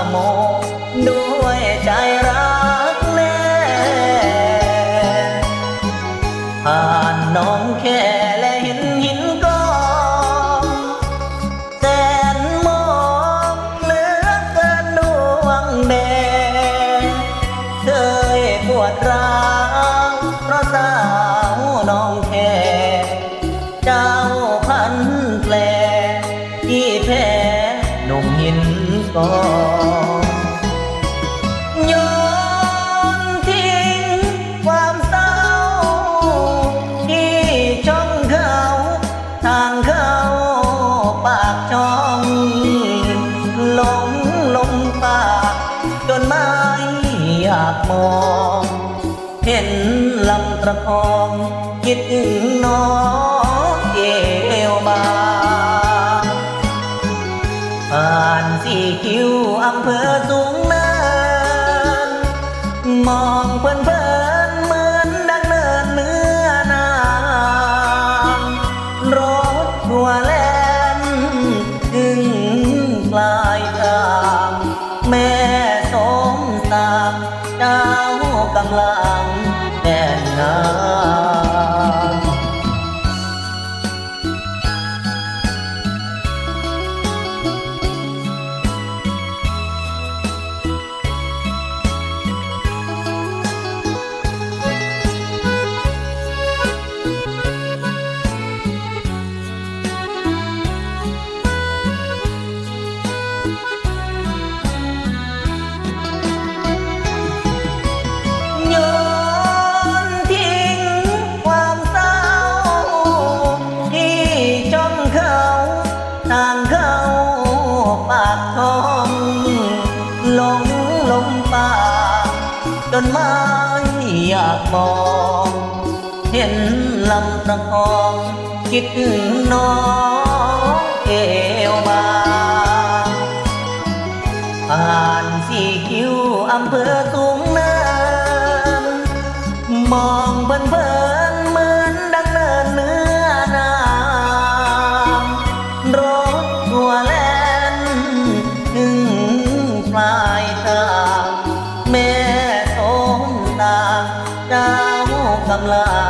โมด้วยใจรักแน่ผ่านน้องแค่และเห็นหินกองแสนมองเหลือเกินดวงแดงเคยปวดร้าวเพราะสาวน้องแค่เจ้าพันแผลที่แพ้หนุ่มหินกองย้อนทิ้งความเศร้าที่ช่องเขาทางเขาปากช่องลมปากจนไม่อยากมองเห็นลำตะคองคิดถึงน้องเอวบางผ่านสี่คิวอำเภอสูงเนินมองเพลินเหมือนดังเนินเนื้อนางรถทัวร์แล่นถึงปลายทางแม่สมตามเจ้ากำลังแน่นงานทางเข้าปากท้องลมปากจนไม่อยากมองเห็นลำตะคองคิดถึงน้องเอวบางผ่านสี่คิวอำเภอสูงเนินมองเพลินเหมือนดังเนินเนื้อนางรถทัวร์แล่นถึงปลายทางแม่สมตาเจ้ากำลัง